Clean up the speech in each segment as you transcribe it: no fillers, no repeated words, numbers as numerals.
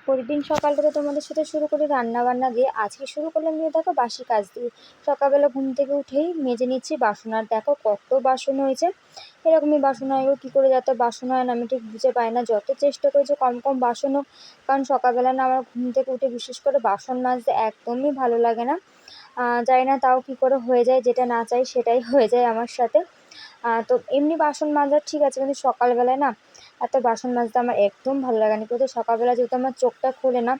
প্রতিদিন সকালটা তো তোমাদের সাথে শুরু করি রান্নাবান্না দিয়ে। আজকে শুরু করলাম দিয়ে দেখো বাসি কাজ দিয়ে। সকালবেলা ঘুম থেকে উঠেই মেজে নিচ্ছি বাসন, আর দেখো কত বাসন হয়েছে। এরকমই বাসন হয়, কী করে যত বাসন হয় না আমি ঠিক বুঝে পাই না। যত চেষ্টা করেছি কম কম বাসন হোক, কারণ সকালবেলা না আমার ঘুম থেকে উঠে বিশেষ করে বাসন মাজতে একদমই ভালো লাগে না। জানি না তাও কী করে হয়ে যায়, যেটা না চাই সেটাই হয়ে যায় আমার সাথে। তো এমনি বাসন মাজা ঠিক আছে, কিন্তু সকালবেলায় না এত বাসন মাজতে আমার একদম ভালো লাগে না। কিন্তু সকালবেলা যেহেতু আমার চোখটা খোলে না,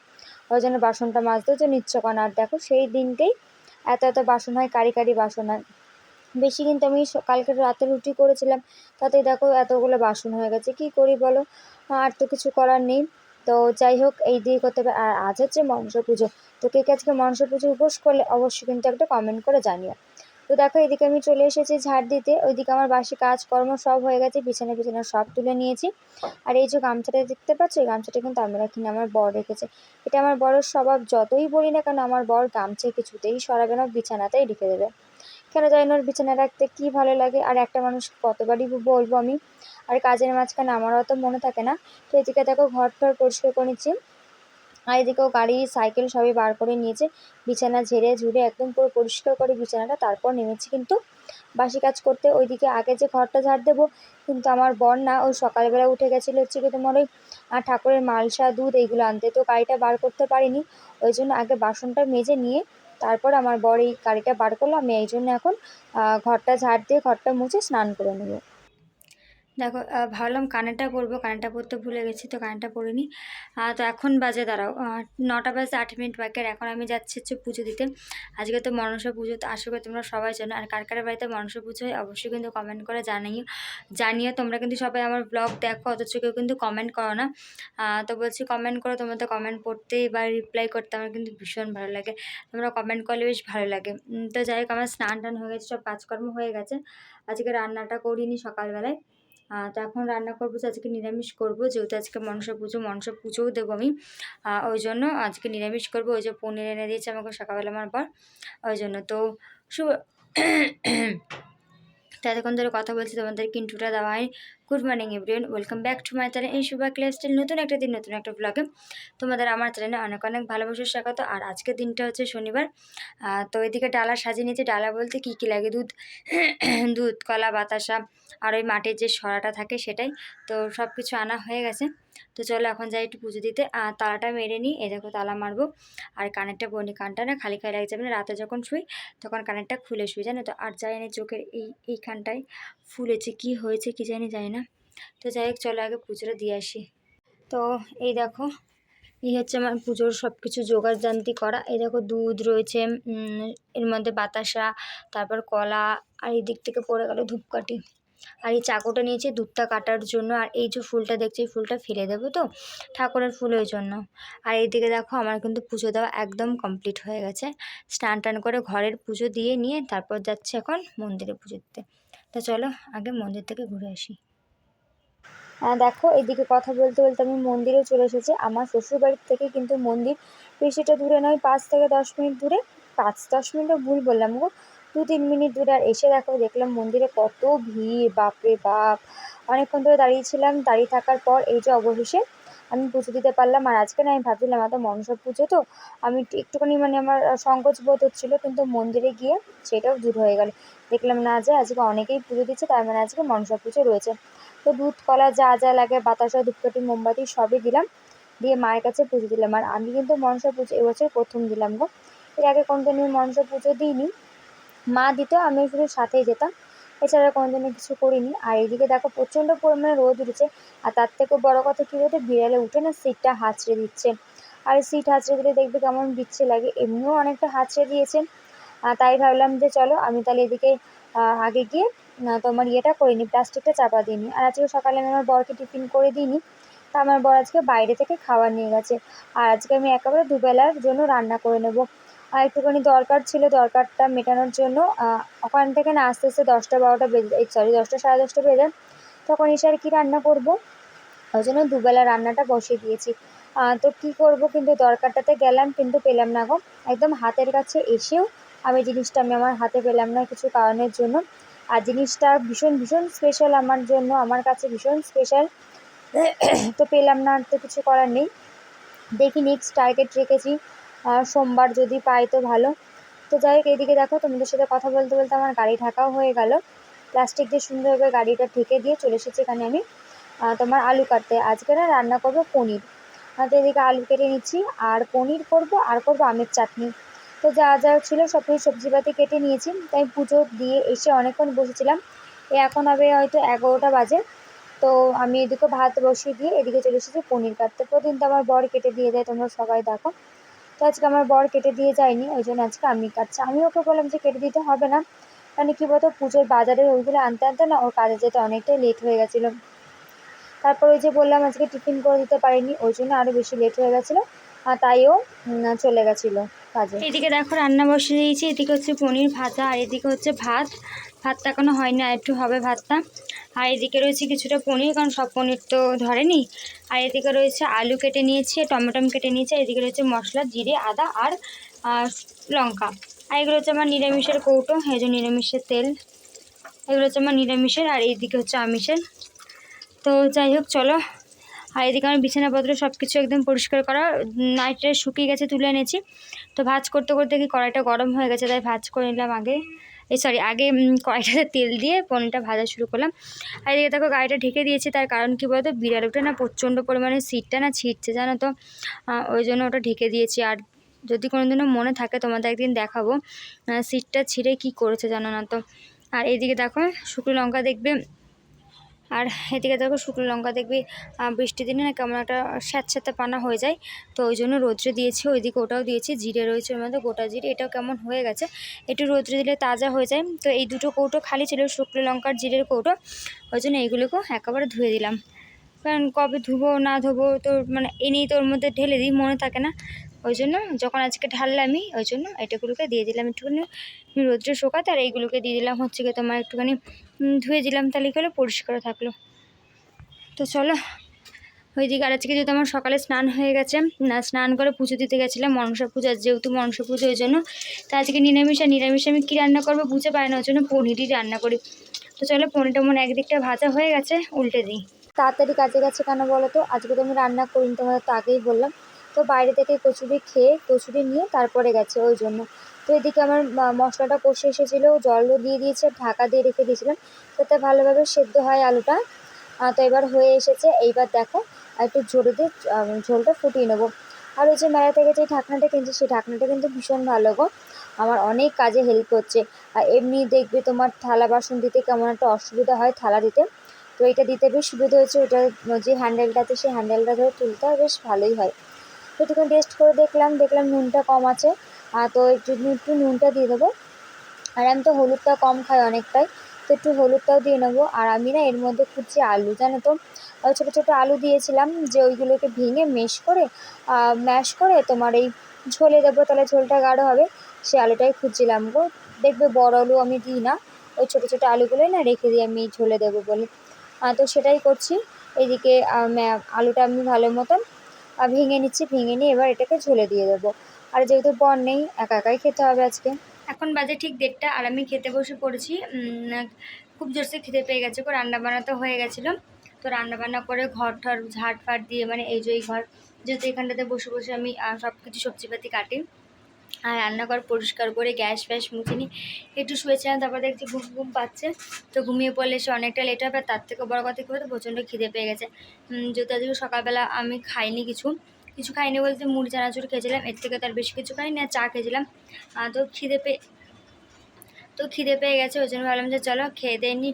ওই জন্য বাসনটা মাজতেও যে নিচ্ছে কেন। আর দেখো সেই দিনকেই এত এত বাসন হয়, কারি কারি বাসন হয় বেশি। কিন্তু আমি কালকে রাতে রুটি করেছিলাম, তাতেই দেখো এতগুলো বাসন হয়ে গেছে। কী করি বলো, আর তো কিছু করার নেই। তো যাই হোক, এই দিয়ে করতে হবে। আর আজ হচ্ছে মনসা পুজো। তো কে কে আজকে মনসা পুজো উপোস করলে অবশ্যই কিন্তু একটা কমেন্ট করে জানিও। তো দেখো এদিকে আমি চলে এসেছি ঝাড় দিতে। ওইদিকে আমার বাসি কাজকর্ম সব হয়ে গেছে, বিছানা বিছানা সব তুলে নিয়েছি। আর এই যে গামছাটা দেখতে পাচ্ছ, এই গামছাটা কিন্তু আমি রাখিনি, আমার বর রেখেছে। এটা আমার বরের স্বভাব, যতই বলি না কেন আমার বর গামছা কিছুতেই সরাবে না, বিছানাতেই রেখে দেবে। কেন জানি না, ওর বিছানা রাখতে কী ভালো লাগে। আর একটা মানুষ কতবারই বলবো আমি। আর কাজের মাঝখানে আমারও অত মনে থাকে না। তো এদিকে দেখো ঘর টর পরিষ্কার করে নিচ্ছি। আর এদিকেও গাড়ি সাইকেল সবই বার করে নিয়েছে, বিছানা ঝেড়ে ঝুড়ে একদম পুরো পরিষ্কার করে বিছানাটা তারপর নেমেছি কিন্তু বাসি কাজ করতে। ওইদিকে আগে যে ঘরটা ঝাড় দেবো, কিন্তু আমার বর না ওই সকালবেলা উঠে গেছিলো হচ্ছে কি তোমার ওই ঠাকুরের মালসা দুধ এইগুলো আনতে। তো গাড়িটা বার করতে পারিনি, ওই জন্য আগে বাসনটা মেজে নিয়ে তারপর আমার বর এই গাড়িটা বার করলো। আমি এই জন্য এখন ঘরটা ঝাড় দিয়ে ঘরটা মুছে স্নান করে নেবো। দেখো ভাবলাম কানেরটা পরবো, কানেরটা পরতে ভুলে গেছি, তো কানেরটা পরিনি। তো এখন বাজে দাঁড়াও 9টা বাজে 8 মিনিট বাকি। আর এখন আমি যাচ্ছি হচ্ছে পুজো দিতে। আজকে তো মনসা পুজো, তো আশা করি তোমরা সবাই জানো। আর কার কার বাড়িতে মনসা পুজো হয় অবশ্যই কিন্তু কমেন্ট করে জানিও। তোমরা কিন্তু সবাই আমার ব্লগ দেখো, অথচ কেউ কিন্তু কমেন্ট করো না। তো বলছি কমেন্ট করো, তোমাদের কমেন্ট পড়তেই বা রিপ্লাই করতে আমার কিন্তু ভীষণ ভালো লাগে। তোমরা কমেন্ট করলে বেশ ভালো লাগে। তো যাই হোক, আমার স্নান টান হয়ে গেছে, সব কাজকর্ম হয়ে গেছে। আজকে রান্নাটা করিনি সকালবেলায়। তো এখন রান্না করবো, আজকে নিরামিষ করবো, যেহেতু আজকে মনসা পুজোও দেবো আমি। ওই জন্য আজকে নিরামিষ করবো। ওই যে পনির এনে দিয়েছে আমাকে সকালবেলা আমার পর, ওই জন্য। তো তো এতক্ষণ ধরে কথা বলছি, তোমাদের কিন্টুটা দেওয়া হয়। Good morning everyone, welcome back to my channel এই শুভা লাইফস্টাইল। নতুন একটা দিন, নতুন একটা ব্লগে তোমাদের আমার চ্যানেলে অনেক অনেক ভালোবাসার স্বাগত। আর আজকের দিনটা হচ্ছে শনিবার। তো এদিকে ডালা সাজিয়ে নিয়েছে। ডালা বলতে কী কী লাগে, দুধ দুধ, কলা, বাতাসা, আর ওই মাটির যে সরাটা থাকে সেটাই। তো সব কিছু আনা হয়ে গেছে। তো চলো এখন যাই একটু পুজো দিতে। আর তালাটা মেরে নিই, এই দেখো তালা মারবো। আর কানেরটা বনি, কানটা না খালি খালি লাগছে, মানে রাতে যখন শুই তখন কানেরটা খুলে শুই, জানো তো। আর জানি না চোখের এইখানটায় ফুলেছে, কি হয়েছে কি জানি না। তো যাই হোক, চলো আগে পুজোটা দিয়ে আসি। তো এই দেখো, এই হচ্ছে আমার পুজোর সব কিছু জোগাড় জান্তি করা। এই দেখো দুধ রয়েছে, এর মধ্যে বাতাসা, তারপর কলা, আর এই দিক থেকে পড়ে গেল ধূপকাঠি। আর এই চাকুটা নিয়েছি দুধটা কাটার জন্য। আর এই যে ফুলটা দেখছি, এই ফুলটা ফেলে দেবো তো, ঠাকুরের ফুল, ওই জন্য। আর এইদিকে দেখো আমার কিন্তু পুজো দেওয়া একদম কমপ্লিট হয়ে গেছে। স্নান টান করে ঘরের পুজো দিয়ে নিয়ে তারপর যাচ্ছে এখন মন্দিরে পুজো দিতে। তো চলো আগে মন্দির থেকে ঘুরে আসি। দেখো এদিকে কথা বলতে বলতে আমি মন্দিরেও চলে এসেছি। আমার শ্বশুরবাড়ির থেকে কিন্তু মন্দির বেশিটা দূরে নয়, 5 থেকে 10 মিনিট দূরে। 5-10 মিনিটও ভুল বললাম গো, 2-3 মিনিট দূরে। আর এসে দেখলাম মন্দিরে কত ভিড়, বাপরে বাপ। অনেকক্ষণ ধরে দাঁড়িয়েছিলাম, দাঁড়িয়ে থাকার পর এই যে অবশেষে আমি পুজো দিতে পারলাম। আর আজকে না আমি ভাবছিলাম এত মনসা পুজো, তো আমি একটুখানি মানে আমার সংকোচ বোধ হচ্ছিলো, কিন্তু মন্দিরে গিয়ে সেটাও দূর হয়ে গেল। দেখলাম না যে আজকে অনেকেই পুজো দিচ্ছে, তার মানে আজকে মনসা পুজো রয়েছে। তো দুধ, কলা যা যা লাগে, বাতাসা, ধূপকাঠি, মোমবাতি সবই দিলাম, দিয়ে মায়ের কাছে পুজো দিলাম। আর আমি কিন্তু মনসা পুজো এবছর প্রথম দিলাম গো, এর আগে কোনোদিনই মনসা পুজো দিইনি। মা দিত, আমি শুধু সাথেই যেতাম, এছাড়া কোনোদিনও কিছু করিনি। আর এইদিকে দেখো প্রচণ্ড পরিমাণে রোদ উঠেছে। আর তার থেকেও বড় কথা কী বলতে, বিড়ালে উঠে না সিটটা হাঁচড়ে দিচ্ছে। আর সিট হাঁচড়ে দিলে দেখবে কেমন বিচ্ছে লাগে, এমনিও অনেকটা হাঁচড়ে দিয়েছে। তাই ভাবলাম যে চলো আমি তাহলে এদিকে আগে গিয়ে তোমার ইয়েটা করে নিই, প্লাস্টিকটা চাপা দিয়ে নিই। আর আজকে সকালে আমি আমার বরকে টিফিন করে দিইনি, তা আমার বর আজকে বাইরে থেকে খাবার নিয়ে গেছে। আর আজকে আমি একেবারে দুবেলার জন্য রান্না করে নেব। আর একটুখানি দরকার ছিল, দরকারটা মেটানোর জন্য ওখান থেকে না আস্তে আস্তে 10টা-12টা বেজে, সরি 10টা সাড়ে 10টা বেজে যায়। তখন এসে আর কি রান্না করব, ওই জন্য দুবেলা রান্নাটা বসিয়ে দিয়েছি। তো কী করব, কিন্তু দরকারটাতে গেলাম কিন্তু পেলাম না গো। একদম হাতের কাছে এসেও আমি জিনিসটা আমি আমার হাতে পেলাম না কিছু কারণের জন্য। আর জিনিসটা ভীষণ ভীষণ স্পেশাল আমার জন্য, আমার কাছে ভীষণ স্পেশাল। তো পেলাম না, আর তো কিছু করার নেই। দেখি নেক্সট টার্গেট রেখেছি সোমবার যদি পাই তো ভালো। তো যাই হোক, এইদিকে দেখো তোমাদের সাথে কথা বলতে বলতে আমার গাড়ি ঢাকাও হয়ে গেল। প্লাস্টিক দিয়ে সুন্দরভাবে গাড়িটা ঢেকে দিয়ে চলে এসেছি এখানে আমি তোমার আলু কাটতে। আজকে না রান্না করবো পনির। তো এদিকে আলু কেটে নিচ্ছি, আর পনির করব আর করব আমের চাটনি। তো যা যা ছিল সব কিছু সবজিপাতি কেটে নিয়েছি। তাই পুজো দিয়ে এসে অনেকক্ষণ বসেছিলাম। এখন হবে হয়তো 11টা বাজে। তো আমি এদিকে ভাত বসিয়ে দিয়ে এদিকে চলে এসেছি পনির কাটতে। প্রতিদিন তো আমার বর কেটে দিয়ে দেয়, তোমরা সবাই দেখো। তো আজকে আমার বর কেটে দিয়ে যায়নি, ওই জন্য আজকে আমি কাটছি। আমি ওকে বললাম যে কেটে দিতে হবে না, মানে কী বলতো পুজোর বাজারে ওইগুলো আনতে আনতে না ওর কাজে যেতে অনেকটাই লেট হয়ে গেছিলো। তারপর ওই যে বললাম আজকে টিফিন করে দিতে পারিনি, ওই জন্য আরও বেশি লেট হয়ে গেছিলো। তাইও চলে গেছিলো কাজে। এদিকে দেখো রান্না বসিয়ে দিয়েছি, এদিকে হচ্ছে পনির ভাজা আর এদিকে হচ্ছে ভাতটা এখনো হয়নি, আর একটু হবে ভাতটা। আর এদিকে রয়েছে কিছুটা পনির, কারণ সব পনির তো ধরেনি। আর এদিকে রয়েছে আলু কেটে নিয়েছি, টমেটো কেটে নিয়েছি। এদিকে রয়েছে মশলা, জিরে, আদা আর লঙ্কা। আর এগুলো হচ্ছে আমার নিরামিষের কৌটো, এই যে নিরামিষের তেল। এগুলো হচ্ছে আমার নিরামিষের, আর এইদিকে হচ্ছে আমিষের। তো যাই হোক চলো। আর এদিকে আমার বিছানাপত্র সব কিছু একদম পরিষ্কার করা, নাইটটা শুকিয়ে গেছে, তুলে এনেছি। তো ভাজ করতে করতে কি কড়াইটা গরম হয়ে গেছে, তাই ভাজ করে নিলাম আগে। আগে কড়াইটাতে তেল দিয়ে পনিরটা ভাজা শুরু করলাম। আর এদিকে দেখো গাড়িটা ঢেকে দিয়েছি, তার কারণ কী বলতো বিড়ালটা না প্রচণ্ড পরিমাণে সিটটা না ছিঁড়ছে জানো তো, ওই জন্য ওটা ঢেকে দিয়েছি। আর যদি কোনোদিনও মনে থাকে তোমাদের একদিন দেখাবো সিটটা ছিঁড়ে কী করেছে জানো না তো। আর এইদিকে দেখো শুকনো লঙ্কা দেখবে, আর এদিকে দেখো শুকনো লঙ্কা দেখবি বৃষ্টির দিনে না কেমন একটা স্যাঁতস্যাঁতে পানা হয়ে যায়, তো ওই জন্য রোদ্রে দিয়েছি। ওইদিকে ওটাও দিয়েছি, জিরে রয়েছে ওর মধ্যে, গোটা জিরে, এটাও কেমন হয়ে গেছে, একটু রোদ্রে দিলে তাজা হয়ে যায়। তো এই দুটো কৌটো খালি ছিল, শুকনো লঙ্কার জিরের কৌটো, ওই জন্য এইগুলোকেও একেবারে ধুয়ে দিলাম। কারণ কবে ধুবো না ধুবো তো মানে এনেই তো ওর মধ্যে ঢেলে দিই, মনে থাকে না। ওই জন্য যখন আজকে ঢাললামই, ওই জন্য এটাগুলোকে দিয়ে দিলাম একটুখানি রোদ্রে শোকাতে, আর এইগুলোকে দিয়ে দিলাম হচ্ছে গিয়ে তোমার একটুখানি ধুয়ে দিলাম, তাহলে কি হলো পরিষ্কার থাকলো। তো চলো ওইদিকে, আর আজকে যেহেতু আমার সকালে স্নান হয়ে গেছে, স্নান করে পুজো দিতে গেছিলাম মনসা পূজা, যেহেতু মনসা পুজো ওই জন্য। তো আজকে নিরামিষ আমি কী রান্না করবো বুঝতে পারি না, ওই জন্য পনিরই রান্না করি। তো চলো পনিরটা মনে একদিকটা ভাজা হয়ে গেছে, উল্টে দিই। তাড়াতাড়ি কাজে গেছে কেন বলো তো, আজকে তো আমি রান্না করিনি, তোমাদের তো আগেই বললাম। তো বাইরে থেকে কচুরি নিয়ে তারপরে গেছে, ওই জন্য। তো এদিকে আমার মশলাটা কষে এসেছিলো, জলও দিয়ে দিয়েছে, ঢাকা দিয়ে রেখে দিয়েছিলাম যাতে ভালোভাবে সেদ্ধ হয় আলুটা। তো এবার হয়ে এসেছে। এইবার দেখো একটু ঝোড়ে দিয়ে ঝোলটা ফুটিয়ে নেবো। আর ওই যে মেলা থেকে যে ঢাকনাটা কিনছি, সেই ঢাকনাটা কিন্তু ভীষণ ভালো গো, আমার অনেক কাজে হেল্প করছে। আর এমনি দেখবে তোমার থালা বাসন দিতে কেমন একটা অসুবিধা হয় থালা দিতে, তো এটা দিতে বেশ সুবিধা হয়েছে। ওটা যে হ্যান্ডেলটাতে, সেই হ্যান্ডেলটা ধরে তুলতে হয়, বেশ ভালোই হয়। তো একটুখানি টেস্ট করে দেখলাম নুনটা কম আছে, তো একটু নুনটা দিয়ে দেবো। আর আমি তো হলুদটা কম খাই অনেকটাই, তো একটু হলুদটাও দিয়ে নেবো। আর আমি না এর মধ্যে খুঁজছি আলু, জানো তো ছোটো ছোটো আলু দিয়েছিলাম, যে ওইগুলোকে ভেঙে ম্যাশ করে তোমার এই ঝোলে দেবো, তাহলে ঝোলটা গাঢ় হবে। সে আলুটাই খুঁজছিলাম গো। দেখবে বড় আলু আমি দিই না, ওই ছোটো ছোটো আলুগুলোই না রেখে দিই আমি ঝোলে দেবো বলে। তো সেটাই করছি। এইদিকে আলুটা আমি ভালো মতন ভেঙে নিয়ে এবার এটাকে ঝোলে দিয়ে দেবো। আর যেহেতু বর নেই, একা একাই খেতে হবে আজকে। এখন বাজে ঠিক 1:30, আর আমি খেতে বসে পড়েছি। খুব জোরসে খিদে পেয়ে গেছে, রান্নাবান্না তো হয়ে গেছিলো। তো রান্নাবান্না করে ঘর ঠর ঝাড় ফাট দিয়ে, মানে এই যে এই ঘর, যেহেতু এখানটাতে বসে বসে আমি সব কিছু সবজিপাতি কাটি, আর রান্নাঘর পরিষ্কার করে গ্যাস ফ্যাস মুছে নিই, একটু শুয়েছিলাম। তারপর দেখছি ঘুম পাচ্ছে, তো ঘুমিয়ে পড়লে সে অনেকটা লেট হবে। তার থেকে বড় কথা কী বলতো, প্রচণ্ড খিদে পেয়ে গেছে। যেহেতু আজকে সকালবেলা আমি খাইনি কিছু খাইনি বলতে মুড়ি চানাচুর খেয়েছিলাম, এর থেকে তার বেশি কিছু খাইনি, আর চা খেয়েছিলাম। তো খিদে পেয়ে গেছে, ওই জন্য ভাবলাম যে চলো খেয়ে দিয়ে নিই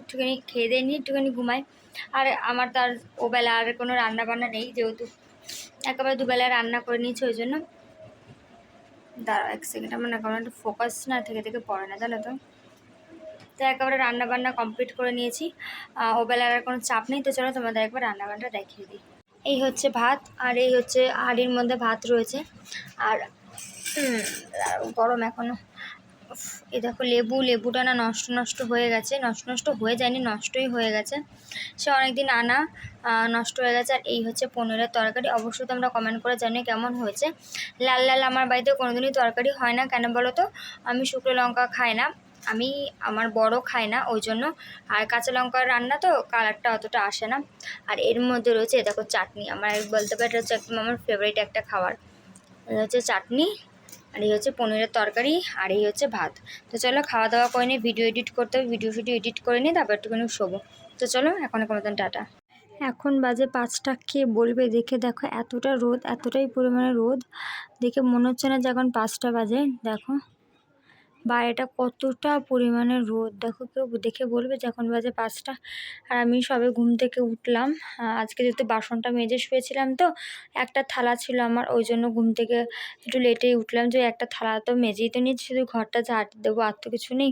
একটুখানি ঘুমাই। আর আমার তার ওবেলা আর কোনো রান্না বান্না নেই, যেহেতু একেবারে দুবেলা রান্না করে নিয়েছি, ওই জন্য। দাঁড়াও 1 সেকেন্ড, আমার না কোনো একটা ফোকাস না থেকে পড়ে না, জানো তো। তো একেবারে রান্নাবান্না কমপ্লিট করে নিয়েছি, ওবেলার আর কোনো চাপ নেই। তো চলো তোমাদের একবার রান্নাবান্নাটা দেখিয়ে দিই। এই হচ্ছে ভাত, আর এই হচ্ছে হাঁড়ির মধ্যে ভাত রয়েছে। আর গরম এখনও। এই দেখো লেবুটা না নষ্ট হয়ে গেছে, নষ্ট হয়ে যায়নি, নষ্টই হয়ে গেছে। সে অনেকদিন আনা, নষ্ট হয়ে গেছে। আর এই হচ্ছে পনিরের তরকারি। অবশ্যই তোমরা কমেন্ট করে জানিও কেমন হয়েছে। লাল লাল আমার বাড়িতে কোনোদিনই তরকারি হয় না, কেন বলো তো, আমি শুকনো লঙ্কা খাই না। আমি আমার বড় খাই না ওই জন্য। আর কাঁচা লঙ্কার রান্না তো কালারটা অতটা আসে না। আর এর মধ্যে রয়েছে দেখো চাটনি, আমার বলতে পারি এটা হচ্ছে একদম আমার ফেভারিট একটা খাবার। এই হচ্ছে চাটনি, আর এই হচ্ছে পনিরের তরকারি, আর এই হচ্ছে ভাত। তো চলো খাওয়া দাওয়া করে নিই, ভিডিও এডিট করতে হবে, ভিডিও এডিট করে নিই, তারপর একটুখানি শোবো। তো চলো এখন মতন টাটা। এখন বাজে 5টা, কে বলবে দেখে দেখো এতটা রোদ, এতটাই পরিমাণে রোদ, দেখে মনে হচ্ছে না যে এখন 5টা বাজে। দেখো বাইরেটা কতটা পরিমাণে রোদ, দেখো কেউ দেখে বলবে যে এখন বাজে 5টা। আর আমি সবে ঘুম থেকে উঠলাম। আজকে যেহেতু বাসনটা মেজে শুয়েছিলাম তো একটা থালা ছিল আমার, ওই জন্য ঘুম থেকে একটু লেটেই উঠলাম, যে একটা থালা তো মেজেই তো নিয়েছি, শুধু ঘরটা ঝাঁট দেবো, আর তো কিছু নেই।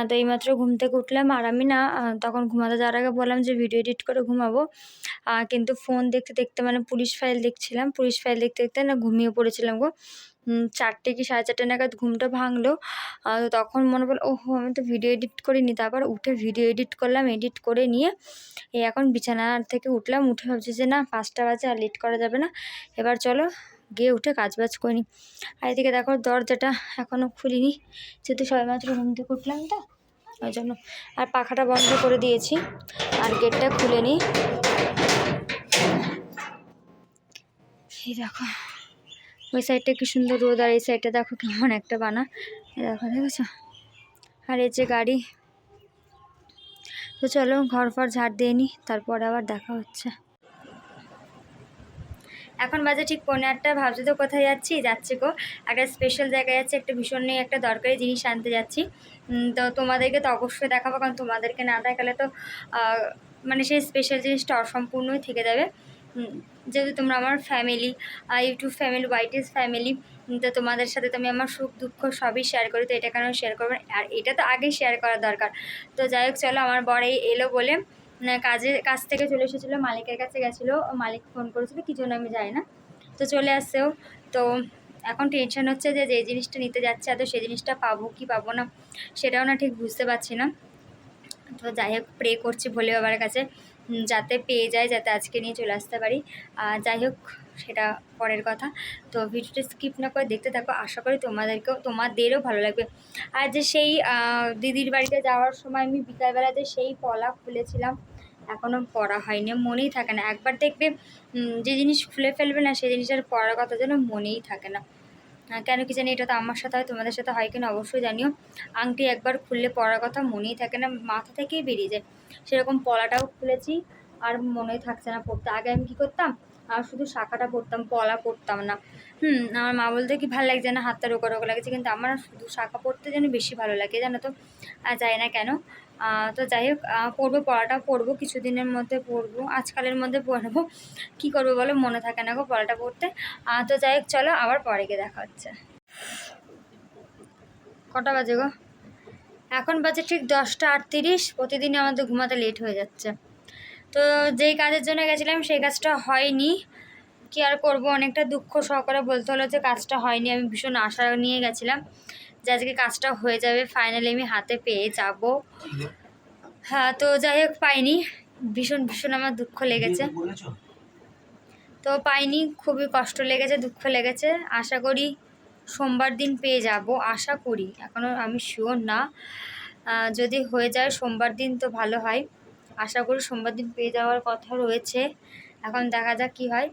তো এইমাত্র ঘুম থেকে উঠলাম, আর আমি না তখন ঘুমাতে যাওয়ার আগে বললাম যে ভিডিও এডিট করে ঘুমাবো, কিন্তু ফোন দেখতে দেখতে মানে পুলিশ ফাইল দেখছিলাম, পুলিশ ফাইল দেখতে দেখতে না ঘুমিয়ে পড়েছিলাম গো। 4টে কি 4:30 নাগাদ ঘুমটা ভাঙলো। তো তখন মনে পড়লো ওহো আমি তো ভিডিও এডিট করিনি, তারপর উঠে ভিডিও এডিট করলাম, এডিট করে নিয়ে এই এখন বিছানার থেকে উঠলাম, উঠে ভাবছি যে না 5টা বাজে আর লেট করা যাবে না, এবার চলো গিয়ে উঠে কাজবাজ করিনি। আর এদিকে দেখো দরজাটা এখনও খুলিনি, যেহেতু সবেমাত্র ঘুম থেকে উঠলাম তো ওই জন্য। আর পাখাটা বন্ধ করে দিয়েছি, আর গেটটা খুলে নিই। এই দেখো ওই সাইডটা কি সুন্দর রোদ, আর এই সাইডটা দেখো কেমন একটা বানা, দেখো দেখেছো। আর এই যে গাড়ি। তো চলো ঘর ফর ঝাড় দিয়ে নিই, তারপর আবার দেখা হচ্ছে। এখন বাজে ঠিক 8:15। ভাবছি তো কোথায় যাচ্ছি গো একটা স্পেশাল জায়গায় যাচ্ছি, একটা ভীষণ একটা দরকারি জিনিস আনতে যাচ্ছি। তো তোমাদেরকে তো অবশ্যই দেখাবো, কারণ তোমাদেরকে না দেখালে তো মানে সেই স্পেশাল জিনিসটা অসম্পূর্ণই থেকে যাবে। যেহেতু তোমরা আমার ফ্যামিলি, ইউটিউব ফ্যামিলি, ওয়াইটিস ফ্যামিলি, তো তোমাদের সাথে তো আমি আমার সুখ দুঃখ সবই শেয়ার করি, তো এটা কেন শেয়ার করবো, আর এটা তো আগেই শেয়ার করা দরকার। তো যাই হোক চলো, আমার বর এলো বলে কাজ থেকে চলে এসেছিলো, মালিকের কাছে গেছিলো, মালিক ফোন করেছিল কী জন্য আমি যাই না, তো চলে আসছেও। তো এখন টেনশন হচ্ছে যে যে জিনিসটা নিতে যাচ্ছে আদৌ সেই জিনিসটা পাবো কি পাবো না সেটাও না ঠিক বুঝতে পারছি না। তো যাই হোক প্রে করছি ভোলে বাবার কাছে যাতে পেয়ে যায়, যাতে আজকে নিয়ে চলে আসতে পারি। যাই হোক সেটা পরের কথা। তো ভিডিওটা স্কিপ না করে দেখতে থাকো, আশা করি তোমাদেরও ভালো লাগবে। আর যে সেই দিদির বাড়িতে যাওয়ার সময় আমি বিকালবেলাতে সেই পলা খুলেছিলাম, এখনও পড়া হয়নি, মনেই থাকে না। একবার দেখবে যে জিনিস খুলে ফেলবে না সেই জিনিসটার পড়ার কথা যেন মনেই থাকে না, কেন কি জানি। এটা তো আমার সাথে হয়, তোমাদের সাথে হয় কিনা অবশ্যই জানিও। আংটি একবার খুললে পরার কথা মনেই থাকে না, মাথা থেকেই বেরিয়ে যায়। সেরকম পলাটাও খুলেছি, আর মনেই থাকছে না পড়তে। আগে আমি কী করতাম, আর শুধু শাখাটা পড়তাম, পলা পড়তাম না। আমার মা বলতে কি ভালো লাগছে না, হাতটা রোগা রোগা লাগছে, কিন্তু আমার শুধু শাখা পড়তে যেন বেশি ভালো লাগে জানো তো, যায় না কেন। তো যাই হোক পড়বো, পড়াটা পড়বো, কিছুদিনের মধ্যে পড়বো, আজকালের মধ্যে পড়বো। কী করবো বলো, মনে থাকে না গো পড়াটা পড়তে। তো যাই হোক চলো আবার পরে গিয়ে দেখা হচ্ছে। কটা বাজে গো, এখন বাজে ঠিক 10:38। প্রতিদিনই আমাদের ঘুমাতে লেট হয়ে যাচ্ছে। তো যেই কাজের জন্য গেছিলাম সেই কাজটা হয়নি, কি আর করবো, অনেকটা দুঃখ সহকারে বলতে হলো যে কাজটা হয়নি। আমি ভীষণ আশা নিয়ে গেছিলাম যে আজকে কাজটা হয়ে যাবে, ফাইনালি আমি হাতে পেয়ে যাব। হ্যাঁ তো যাই হোক পাইনি, ভীষণ ভীষণ আমার দুঃখ লেগেছে। তো পাইনি, খুবই কষ্ট লেগেছে, দুঃখ লেগেছে। আশা করি সোমবার দিন পেয়ে যাব, আশা করি, এখনও আমি শিওর না। যদি হয়ে যায় সোমবার দিন তো ভালো হয়, আশা করি সোমবার দিন পেয়ে যাওয়ার কথা রয়েছে, এখন দেখা যাক কী হয়।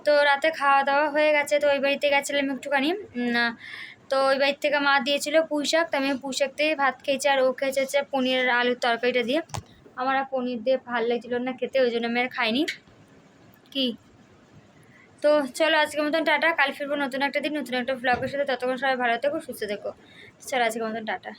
তো রাতে খাওয়া দাওয়া হয়ে গেছে, তো ওই বাড়িতে গেছিলাম একটুখানি। তো ওই বাড়ির থেকে মা দিয়েছিল পুঁই শাক, তো আমি পুঁই শাক দিয়ে ভাত খেয়েছি, আর ও খেয়েছে হচ্ছে পনির আলুর তরকারিটা দিয়ে। আমার আর পনির দিয়ে ভালো লাগছিলো না খেতে, ওই জন্য আমি আর খাইনি। কি তো চলো আজকের মতন টাটা, কাল ফিরবো নতুন একটা দিন নতুন একটা ব্লগের সাথে। ততক্ষণ সবাই ভালো থেকো, সুস্থ থেকো। চলো আজকের মতন টাটা।